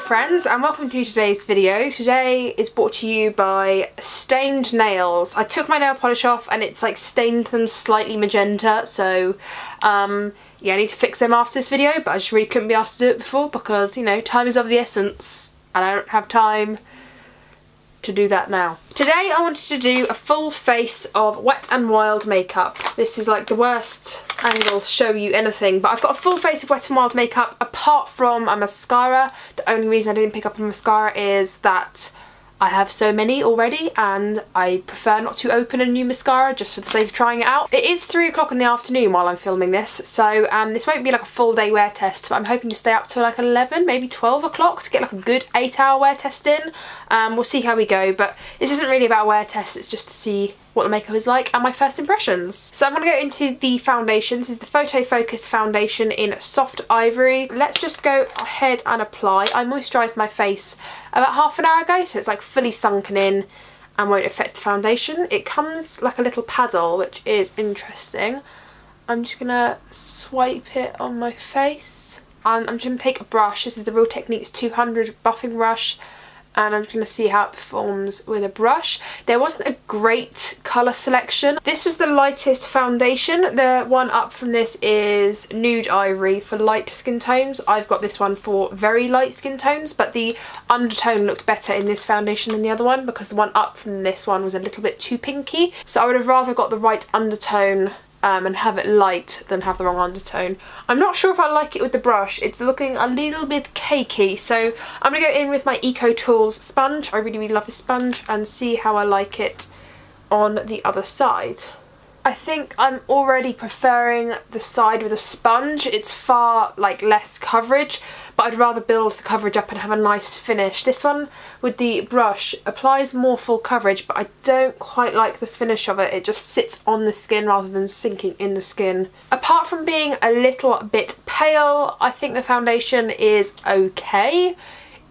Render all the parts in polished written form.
friends, and welcome to today's video. Today is brought to you by stained nails. I took my nail polish off and it's like stained them slightly magenta, so yeah, I need to fix them after this video, but I just really couldn't be asked to do it before because, you know, time is of the essence and I don't have time to do that now. Today I wanted to do a full face of Wet n Wild makeup. This is like the worst angle to show you anything, but I've got a full face of Wet n Wild makeup apart from a mascara. The only reason I didn't pick up a mascara is that I have so many already and I prefer not to open a new mascara just for the sake of trying it out. It is 3 o'clock in the afternoon while I'm filming this, so this won't be like a full day wear test, but I'm hoping to stay up till like 11, maybe 12 o'clock to get like a good 8-hour wear test in. We'll see how we go, but this isn't really about a wear test, it's just to see what the makeup is like and my first impressions. So I'm going to go into the foundation. This is the Photo Focus foundation in Soft Ivory. Let's just go ahead and apply. I moisturised my face about half an hour ago, so it's like fully sunken in and won't affect the foundation. It comes like a little paddle, which is interesting. I'm just going to swipe it on my face and I'm just going to take a brush. This is the Real Techniques 200 buffing brush, and I'm just going to see how it performs with a brush. There wasn't a great colour selection. This was the lightest foundation. The one up from this is Nude Ivory for light skin tones. I've got this one for very light skin tones, but the undertone looked better in this foundation than the other one because the one up from this one was a little bit too pinky. So I would have rather got the right undertone and have it light than have the wrong undertone. I'm not sure if I like it with the brush. It's looking a little bit cakey, so I'm going to go in with my Eco Tools sponge. I really love this sponge, and see how I like it on the other side. I think I'm already preferring the side with a sponge. It's far like less coverage, but I'd rather build the coverage up and have a nice finish. This one with the brush applies more full coverage, but I don't quite like the finish of it. It just sits on the skin rather than sinking in the skin. Apart from being a little bit pale, I think the foundation is okay.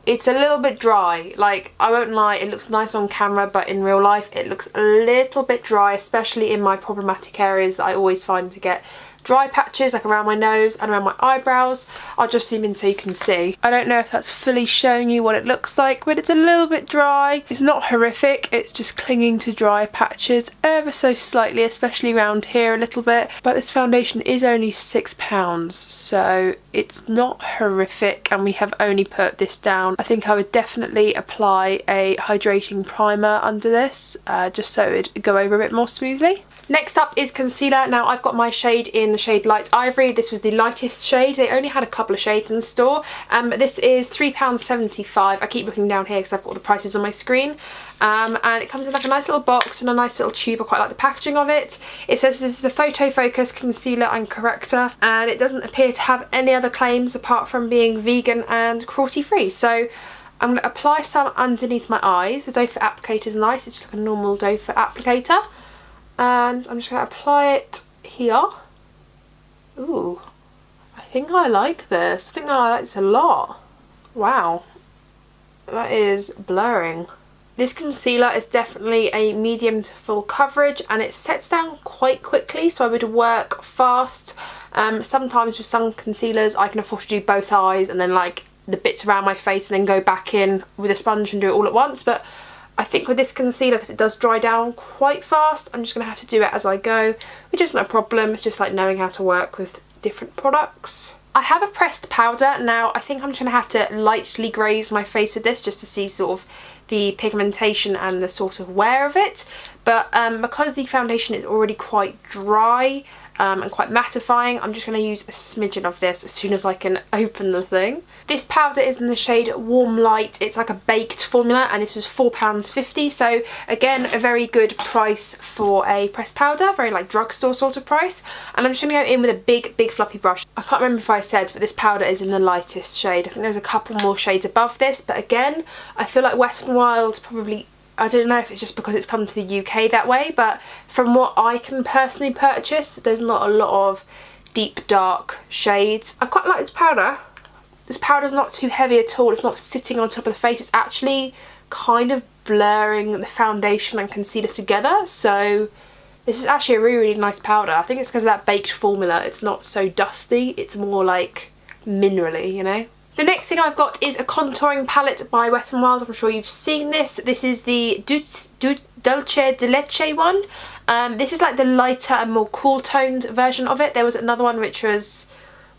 It's a little bit dry, like I won't lie, it looks nice on camera, but in real life it looks a little bit dry, especially in my problematic areas that I always find to get dry patches, like around my nose and around my eyebrows. I'll just zoom in so you can see. I don't know if that's fully showing you what it looks like, but it's a little bit dry. It's not horrific, it's just clinging to dry patches ever so slightly, especially around here a little bit. But this foundation is only £6, so it's not horrific, and we have only put this down. I think I would definitely apply a hydrating primer under this, just so it'd go over a bit more smoothly. Next up is concealer. Now I've got my shade in the shade Light Ivory. This was the lightest shade. They only had a couple of shades in store, but this is £3.75. I keep looking down here because I've got the prices on my screen. And it comes in like a nice little box and a nice little tube. I quite like the packaging of it. It says this is the Photo Focus Concealer and Corrector, and it doesn't appear to have any other claims apart from being vegan and cruelty free. So I'm going to apply some underneath my eyes. The doe foot applicator is nice. It's just like a normal doe foot applicator. And I'm just going to apply it here. Ooh, I think I like this. I think I like this a lot. Wow, that is blurring. This concealer is definitely a medium to full coverage, and it sets down quite quickly, so I would work fast. Sometimes with some concealers I can afford to do both eyes and then like the bits around my face and then go back in with a sponge and do it all at once, but I think with this concealer, because it does dry down quite fast, I'm just going to have to do it as I go, which isn't a problem. It's just like knowing how to work with different products. I have a pressed powder. Now I think I'm just going to have to lightly graze my face with this just to see sort of the pigmentation and the sort of wear of it. But because the foundation is already quite dry and quite mattifying, I'm just going to use a smidgen of this as soon as I can open the thing. This powder is in the shade Warm Light. It's like a baked formula, and this was £4.50, so again a very good price for a pressed powder, very like drugstore sort of price. And I'm just going to go in with a big fluffy brush. I can't remember if I said, but this powder is in the lightest shade. I think there's a couple more shades above this, but again I feel like Wet n Wild probably, I don't know if it's just because it's come to the UK that way, but from what I can personally purchase, there's not a lot of deep dark shades. I quite like this powder. This powder's not too heavy at all. It's not sitting on top of the face. It's actually kind of blurring the foundation and concealer together. So this is actually a really nice powder. I think it's because of that baked formula. It's not so dusty. It's more like minerally, you know. The next thing I've got is a contouring palette by Wet n Wild. I'm sure you've seen this. This is the Dulce de Leche one. This is like the lighter and more cool toned version of it. There was another one which was,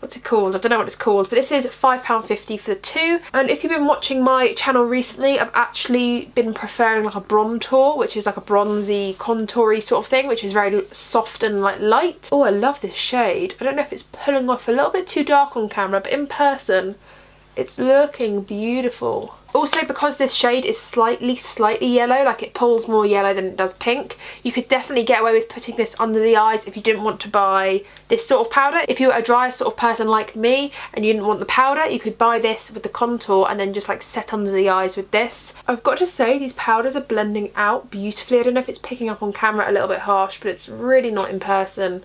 what's it called? I don't know what it's called, but this is £5.50 for the two. And if you've been watching my channel recently, I've actually been preferring like a bronzer, which is like a bronzy, contoury sort of thing, which is very soft and like light. Oh, I love this shade. I don't know if it's pulling off a little bit too dark on camera, but in person, it's looking beautiful. Also, because this shade is slightly yellow, like it pulls more yellow than it does pink, you could definitely get away with putting this under the eyes if you didn't want to buy this sort of powder. If you were a drier sort of person like me and you didn't want the powder, you could buy this with the contour and then just like set under the eyes with this. I've got to say, these powders are blending out beautifully. I don't know if it's picking up on camera a little bit harsh, but it's really not in person.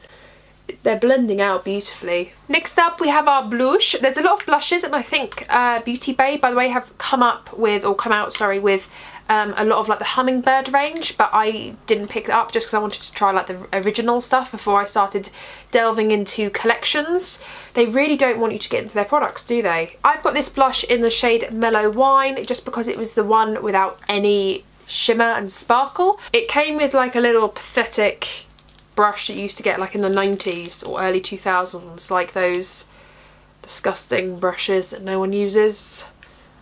They're blending out beautifully. Next up we have our blush. There's a lot of blushes, and I think Beauty Bay, by the way, have come out with a lot of like the Hummingbird range, but I didn't pick it up just because I wanted to try like the original stuff before I started delving into collections. They really don't want you to get into their products, do they? I've got this blush in the shade Mellow Wine just because it was the one without any shimmer and sparkle. It came with like a little pathetic brush that you used to get like in the 90s or early 2000s, like those disgusting brushes that no one uses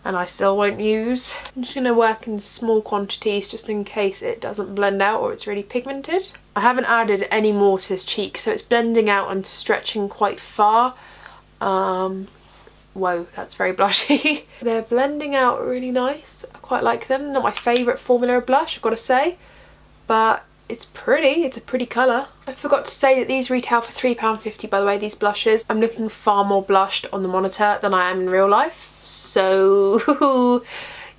and I still won't use. I'm just going to work in small quantities just in case it doesn't blend out or it's really pigmented. I haven't added any more to this cheek, so it's blending out and stretching quite far. Whoa, that's very blushy. They're blending out really nice. I quite like them. Not my favourite formula of blush, I've got to say, but it's pretty. It's a pretty colour. I forgot to say that these retail for £3.50, by the way, these blushes. I'm looking far more blushed on the monitor than I am in real life. So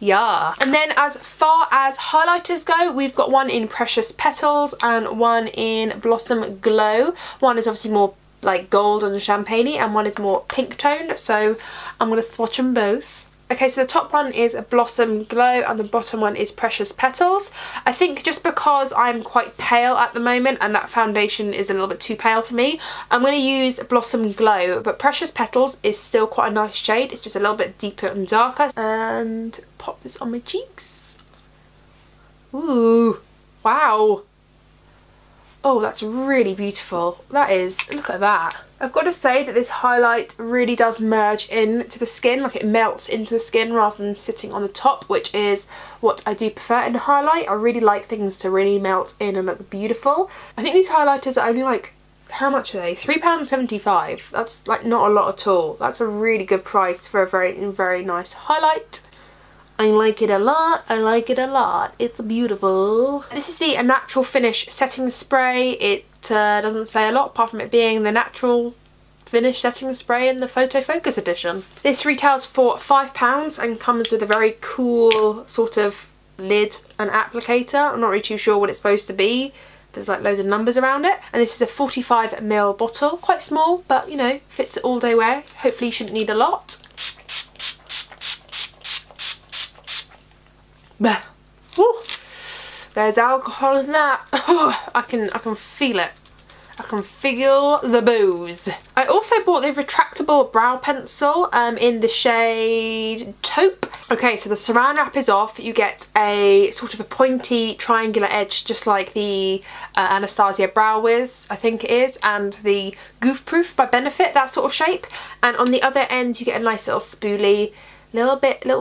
yeah. And then as far as highlighters go, we've got one in Precious Petals and one in Blossom Glow. One is obviously more like gold and champagne-y and one is more pink toned. So I'm going to swatch them both. Okay, so the top one is Blossom Glow and the bottom one is Precious Petals. I think just because I'm quite pale at the moment and that foundation is a little bit too pale for me, I'm going to use Blossom Glow, but Precious Petals is still quite a nice shade. It's just a little bit deeper and darker. And pop this on my cheeks. Ooh, wow. Oh, that's really beautiful. That is, look at that. I've got to say that this highlight really does merge into the skin, like it melts into the skin rather than sitting on the top, which is what I do prefer in a highlight. I really like things to really melt in and look beautiful. I think these highlighters are only like, how much are they? £3.75. That's like not a lot at all. That's a really good price for a very nice highlight. I like it a lot. I like it a lot. It's beautiful. This is the Natural Finish setting spray. It doesn't say a lot apart from it being the Natural Finish setting spray in the Photo Focus edition. This retails for £5 and comes with a very cool sort of lid and applicator. I'm not really too sure what it's supposed to be. There's like loads of numbers around it. And this is a 45ml bottle. Quite small, but you know, fits all day wear. Hopefully you shouldn't need a lot. Ooh, there's alcohol in that. Oh, I can feel it. I can feel the booze. I also bought the retractable brow pencil in the shade Taupe. Okay, so the saran wrap is off. You get a sort of a pointy triangular edge, just like the Anastasia Brow Wiz, I think it is, and the Goof Proof by Benefit, that sort of shape. And on the other end you get a nice little spoolie. Little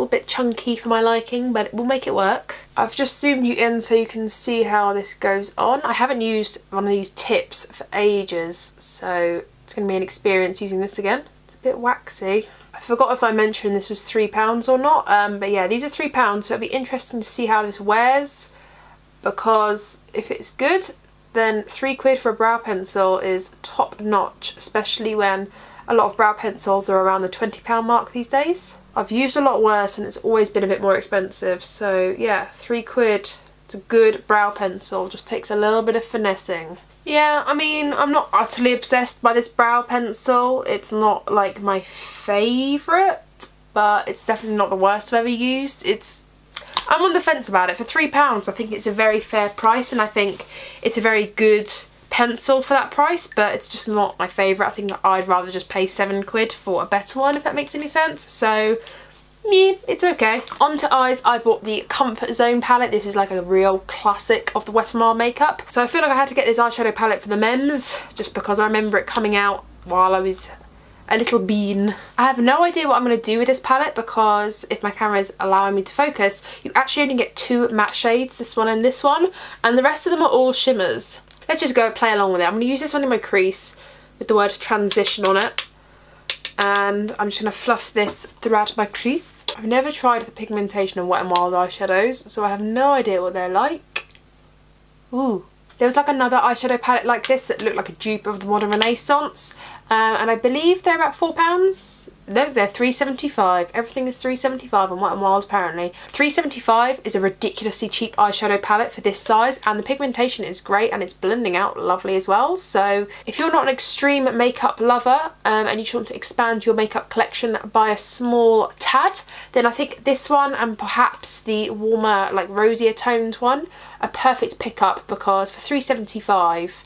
bit chunky for my liking, but we'll make it work. I've just zoomed you in so you can see how this goes on. I haven't used one of these tips for ages, so it's going to be an experience using this again. It's a bit waxy. I forgot if I mentioned this was £3 or not, but yeah, these are £3, so it'll be interesting to see how this wears, because if it's good, then £3 for a brow pencil is top notch, especially when a lot of brow pencils are around the £20 mark these days. I've used a lot worse and it's always been a bit more expensive, so yeah, £3. It's a good brow pencil, just takes a little bit of finessing. Yeah, I mean, I'm not utterly obsessed by this brow pencil. It's not like my favourite, but it's definitely not the worst I've ever used. I'm on the fence about it. For £3, I think it's a very fair price, and I think it's a very good pencil for that price, but it's just not my favourite. I think I'd rather just pay £7 for a better one, if that makes any sense. So yeah, it's okay. On to eyes, I bought the Comfort Zone palette. This is like a real classic of the Wet n Wild makeup. So I feel like I had to get this eyeshadow palette for the mems, just because I remember it coming out while I was a little bean. I have no idea what I'm going to do with this palette, because if my camera is allowing me to focus, you actually only get 2 matte shades, this one and this one, and the rest of them are all shimmers. Let's just go play along with it. I'm going to use this one in my crease with the word transition on it, and I'm just going to fluff this throughout my crease. I've never tried the pigmentation of Wet n Wild eyeshadows, so I have no idea what they're like. Ooh. There was like another eyeshadow palette like this that looked like a dupe of the Modern Renaissance, and I believe they're about £4. No, they're £3.75. Everything is £3.75 on Wet n Wild apparently. £3.75 is a ridiculously cheap eyeshadow palette for this size, and the pigmentation is great and it's blending out lovely as well. So if you're not an extreme makeup lover and you just want to expand your makeup collection by a small tad, then I think this one and perhaps the warmer, like rosier toned one, a perfect pickup, because for £3.75,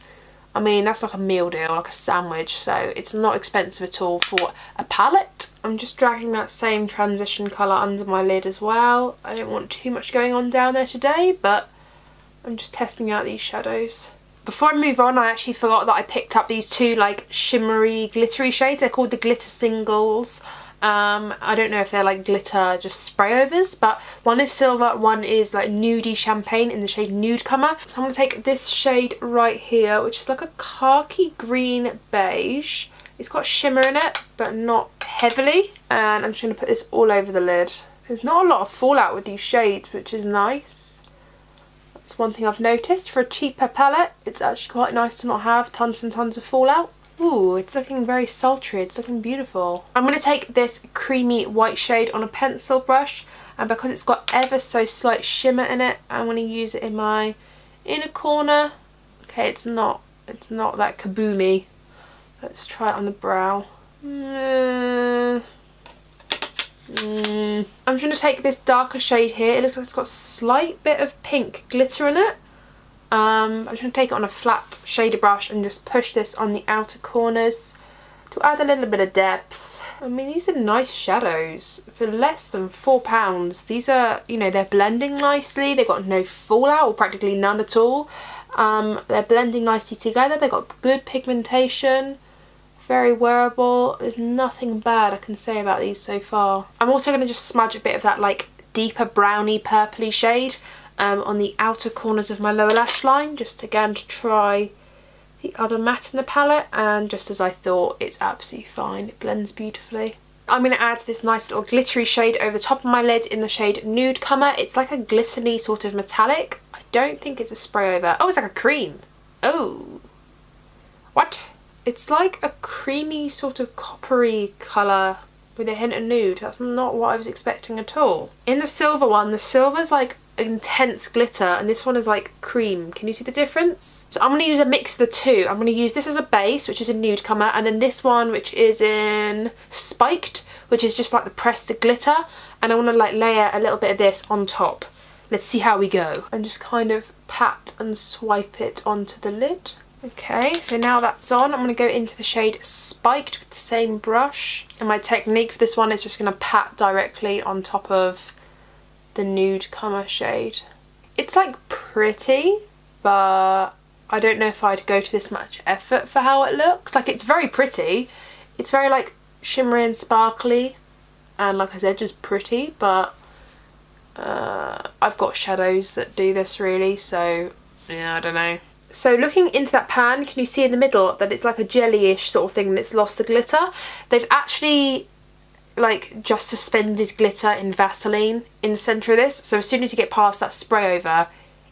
I mean, that's like a meal deal, like a sandwich, so it's not expensive at all for a palette. I'm just dragging that same transition colour under my lid as well. I don't want too much going on down there today, but I'm just testing out these shadows. Before I move on, I actually forgot that I picked up these 2 like shimmery, glittery shades. They're called the Glitter Singles. I don't know if they're like glitter just spray overs, but one is silver, one is like nudie champagne in the shade Nudecomer. So I'm going to take this shade right here, which is like a khaki green beige. It's got shimmer in it, but not heavily. And I'm just going to put this all over the lid. There's not a lot of fallout with these shades, which is nice. That's one thing I've noticed. For a cheaper palette, it's actually quite nice to not have tons and tons of fallout. Ooh, it's looking very sultry, it's looking beautiful. I'm going to take this creamy white shade on a pencil brush, and because it's got ever so slight shimmer in it, I'm going to use it in my inner corner. Okay, it's not that kaboomy. Let's try it on the brow. I'm going to take this darker shade here. It looks like it's got a slight bit of pink glitter in it. I'm just going to take it on a flat shader brush and just push this on the outer corners to add a little bit of depth. I mean, these are nice shadows for less than £4. These are, you know, they're blending nicely. They've got no fallout, or practically none at all. They're blending nicely together. They've got good pigmentation. Very wearable. There's nothing bad I can say about these so far. I'm also going to just smudge a bit of that like deeper browny purpley shade on the outer corners of my lower lash line, just again to try the other matte in the palette, and just as I thought, it's absolutely fine. It blends beautifully. I'm going to add this nice little glittery shade over the top of my lid in the shade Nudecomer. It's like a glistery sort of metallic. I don't think it's a spray over. Oh, it's like a cream. Oh. What? It's like a creamy sort of coppery colour with a hint of nude. That's not what I was expecting at all. In the silver one, the silver's like intense glitter and this one is like cream. Can you see the difference? So I'm going to use a mix of the two. I'm going to use this as a base, which is in Nudecomer, and then this one, which is in Spiked, which is just like the pressed glitter, and I want to like layer a little bit of this on top. Let's see how we go. And just kind of pat and swipe it onto the lid. Okay, so now that's on, I'm going to go into the shade Spiked with the same brush, and my technique for this one is just going to pat directly on top of the Nudecomer shade. It's like pretty, but I don't know if I'd go to this much effort for how it looks. Like, it's very pretty, it's very like shimmery and sparkly, and like I said, just pretty, but I've got shadows that do this really, so yeah, I don't know. So looking into that pan, can you see in the middle that it's like a jelly-ish sort of thing and it's lost the glitter? They've actually like just suspended glitter in Vaseline in the centre of this, so as soon as you get past that spray over,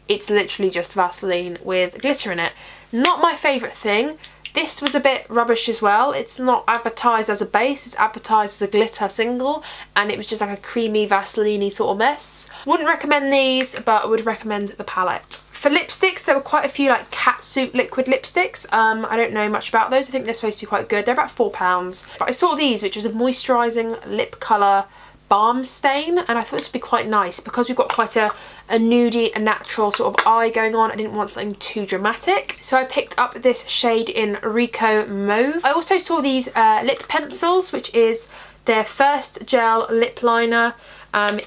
it's literally just Vaseline with glitter in it. Not my favourite thing. This was a bit rubbish as well. It's not advertised as a base, it's advertised as a glitter single, and it was just like a creamy Vaseline-y sort of mess. Wouldn't recommend these, but would recommend the palette. For lipsticks, there were quite a few like catsuit liquid lipsticks. I don't know much about those. I think they're supposed to be quite good. They're about £4. But I saw these, which was a moisturising lip colour balm stain, and I thought this would be quite nice because we've got quite a nudie, a natural sort of eye going on. I didn't want something too dramatic, so I picked up this shade in Rico Mauve. I also saw these lip pencils, which is their first gel lip liner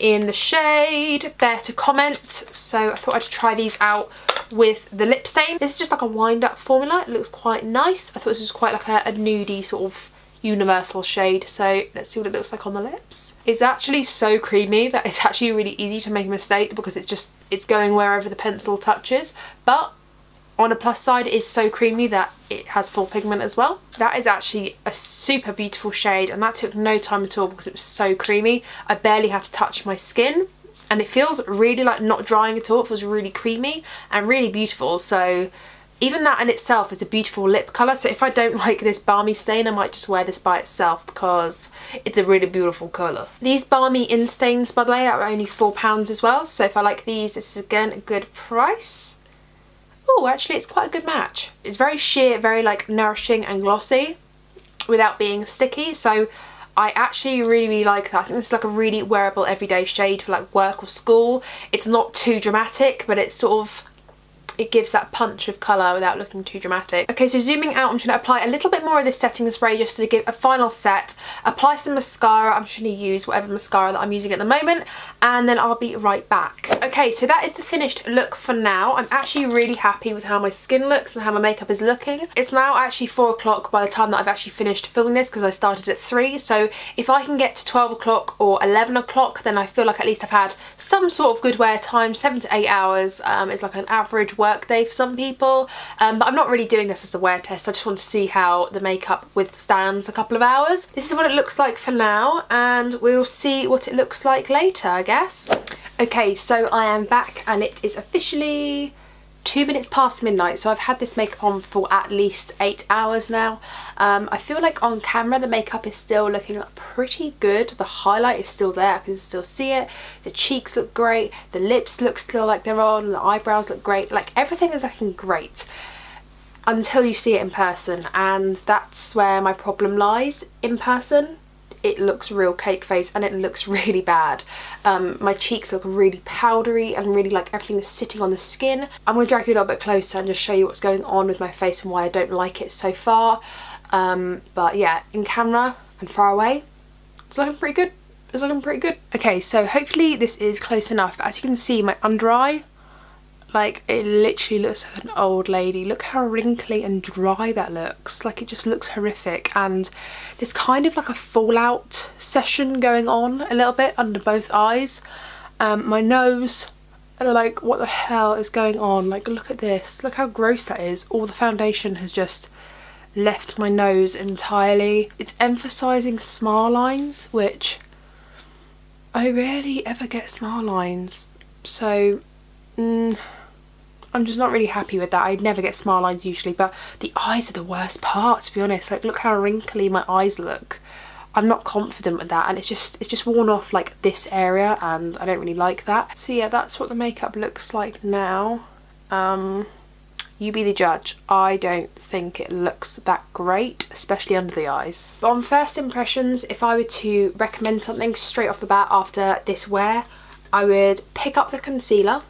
in the shade Bear to Comment, so I thought I'd try these out with the lip stain. This is just like a wind up formula. It looks quite nice. I thought this was quite like a nudie sort of universal shade, so let's see what it looks like on the lips. It's actually so creamy that it's actually really easy to make a mistake because it's going wherever the pencil touches, but on a plus side, it is so creamy that it has full pigment as well. That is actually a super beautiful shade, and that took no time at all because it was so creamy. I barely had to touch my skin, and it feels really like not drying at all. It feels really creamy and really beautiful, so even that in itself is a beautiful lip colour. So if I don't like this balmy stain, I might just wear this by itself because it's a really beautiful colour. These balmy in stains, by the way, are only £4 as well, so if I like these, this is again a good price. Oh, actually it's quite a good match. It's very sheer, very like nourishing and glossy without being sticky, so I actually really like that. I think this is like a really wearable everyday shade for like work or school. It's not too dramatic, but it's sort of, it gives that punch of colour without looking too dramatic. Okay, so zooming out, I'm just going to apply a little bit more of this setting spray just to give a final set. Apply some mascara. I'm just going to use whatever mascara that I'm using at the moment, and then I'll be right back. Okay, so that is the finished look for now. I'm actually really happy with how my skin looks and how my makeup is looking. It's now actually 4 o'clock by the time that I've actually finished filming this because I started at 3. So if I can get to 12 o'clock or 11 o'clock, then I feel like at least I've had some sort of good wear time. 7 to 8 hours. It's like an average work day for some people, but I'm not really doing this as a wear test. I just want to see how the makeup withstands a couple of hours. This is what it looks like for now, and we'll see what it looks like later, I guess. Okay, so I am back and it is officially 2 minutes past midnight, so I've had this makeup on for at least 8 hours now. I feel like on camera the makeup is still looking pretty good. The highlight is still there, I can still see it. The cheeks look great, the lips look still like they're on, the eyebrows look great, like everything is looking great until you see it in person, and that's where my problem lies. In person it looks real cake face and it looks really bad. My cheeks look really powdery and really like everything is sitting on the skin. I'm going to drag you a little bit closer and just show you what's going on with my face and why I don't like it so far. But yeah, in camera and far away, it's looking pretty good. It's looking pretty good. Okay, so hopefully this is close enough. But as you can see, my under eye, like it literally looks like an old lady. Look how wrinkly and dry that looks. Like it just looks horrific, and there's kind of like a fallout session going on a little bit under both eyes. My nose, and like what the hell is going on? Like look at this, look how gross that is. All the foundation has just left my nose entirely. It's emphasising smile lines, which I rarely ever get smile lines, so I'm just not really happy with that. I never get smile lines usually, but the eyes are the worst part, to be honest. Like look how wrinkly my eyes look. I'm not confident with that, and it's just worn off like this area, and I don't really like that. So yeah, that's what the makeup looks like now. You be the judge. I don't think it looks that great, especially under the eyes. But on first impressions, if I were to recommend something straight off the bat after this wear, I would pick up the concealer,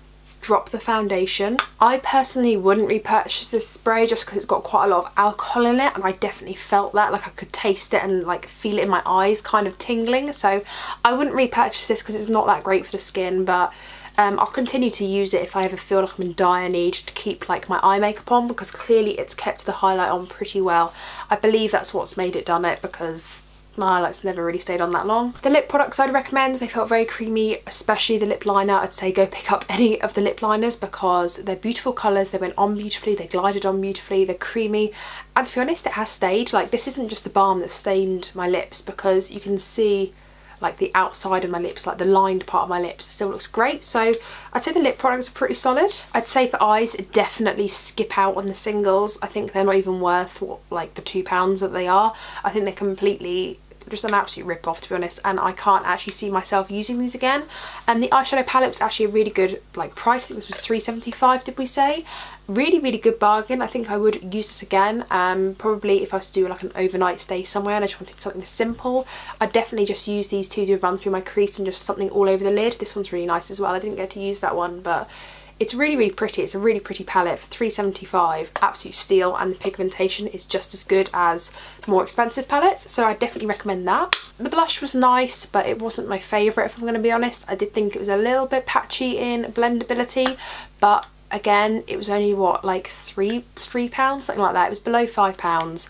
drop the foundation. I personally wouldn't repurchase this spray just because it's got quite a lot of alcohol in it, and I definitely felt that. Like I could taste it and like feel it in my eyes kind of tingling, so I wouldn't repurchase this because it's not that great for the skin. But I'll continue to use it if I ever feel like I'm in dire need to keep like my eye makeup on, because clearly it's kept the highlight on pretty well. I believe that's what's made it done it, because my highlights never really stayed on that long. The lip products I'd recommend, they felt very creamy, especially the lip liner. I'd say go pick up any of the lip liners because they're beautiful colours, they went on beautifully, they glided on beautifully, they're creamy, and to be honest it has stayed. Like this isn't just the balm that stained my lips, because you can see like the outside of my lips, like the lined part of my lips, it still looks great. So I'd say the lip products are pretty solid. I'd say for eyes, definitely skip out on the singles. I think they're not even worth what, like the £2 that they are. I think they're completely just an absolute rip-off, to be honest, and I can't actually see myself using these again. And the eyeshadow palette was actually a really good like price. I think this was £3.75, did we say? Really, really good bargain. I think I would use this again, probably if I was to do like an overnight stay somewhere and I just wanted something simple. I'd definitely just use these two to run through my crease and just something all over the lid. This one's really nice as well. I didn't get to use that one, but it's really, really pretty. It's a really pretty palette for £3.75, absolute steal, and the pigmentation is just as good as more expensive palettes, so I definitely recommend that. The blush was nice, but it wasn't my favourite, if I'm going to be honest. I did think it was a little bit patchy in blendability, but again, it was only what, like £3, something like that. It was below £5.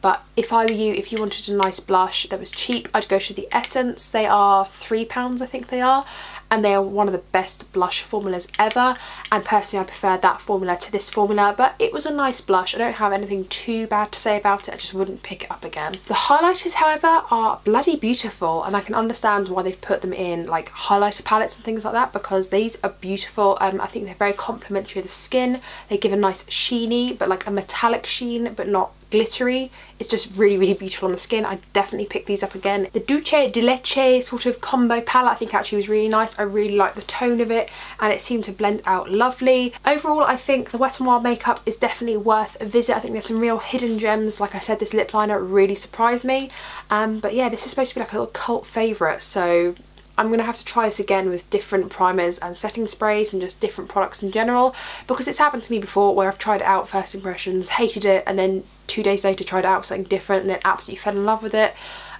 But if I were you, if you wanted a nice blush that was cheap, I'd go to the Essence. They are £3, I think they are, and they are one of the best blush formulas ever, and personally I prefer that formula to this formula, but it was a nice blush. I don't have anything too bad to say about it. I just wouldn't pick it up again. The highlighters, however, are bloody beautiful, and I can understand why they've put them in like highlighter palettes and things like that, because these are beautiful. I think they're very complimentary of the skin. They give a nice sheeny, but like a metallic sheen, but not glittery. It's just really, really beautiful on the skin. I definitely pick these up again. The Dulce de Leche sort of combo palette I think actually was really nice. I really like the tone of it, and it seemed to blend out lovely. Overall, I think the Wet n Wild makeup is definitely worth a visit. I think there's some real hidden gems. Like I said, this lip liner really surprised me, but yeah, this is supposed to be like a little cult favourite, so I'm going to have to try this again with different primers and setting sprays and just different products in general, because it's happened to me before where I've tried it out first impressions, hated it, and then 2 days later tried it out with something different and then absolutely fell in love with it.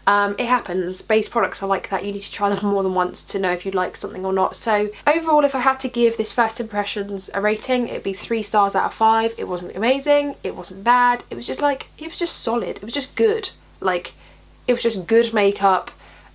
It happens. Base products are like that. You need to try them more than once to know if you like something or not. So overall, if I had to give this first impressions a rating, it'd be 3 stars out of 5. It wasn't amazing, it wasn't bad, it was just like, it was just solid, it was just good. Like, it was just good makeup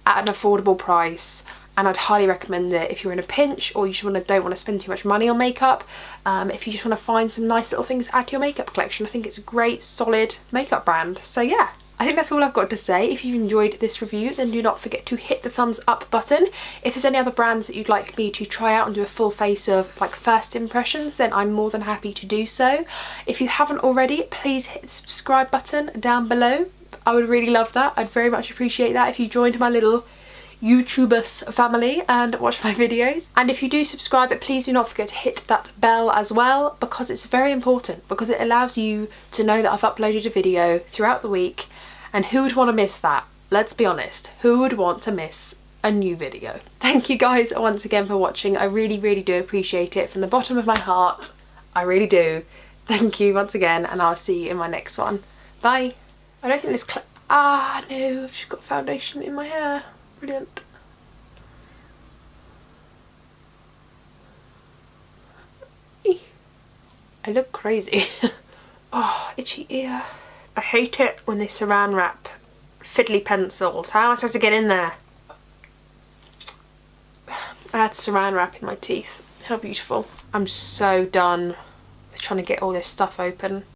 at an affordable price, and I'd highly recommend it if you're in a pinch or you just don't want to spend too much money on makeup. If you just want to find some nice little things to add to your makeup collection, I think it's a great solid makeup brand. So yeah, I think that's all I've got to say. If you've enjoyed this review, then do not forget to hit the thumbs up button. If there's any other brands that you'd like me to try out and do a full face of like first impressions, then I'm more than happy to do so. If you haven't already, please hit the subscribe button down below. I would really love that. I'd very much appreciate that if you joined my little YouTubers family and watch my videos. And if you do subscribe, please do not forget to hit that bell as well, because it's very important, because it allows you to know that I've uploaded a video throughout the week, and who would want to miss that? Let's be honest, who would want to miss a new video? Thank you guys once again for watching. I really, really do appreciate it from the bottom of my heart. I really do. Thank you once again, and I'll see you in my next one. Bye. I don't think this no, I've just got foundation in my hair. Brilliant. I look crazy. Oh, itchy ear. I hate it when they saran wrap fiddly pencils. How am I supposed to get in there? I had saran wrap in my teeth. How beautiful. I'm so done with trying to get all this stuff open.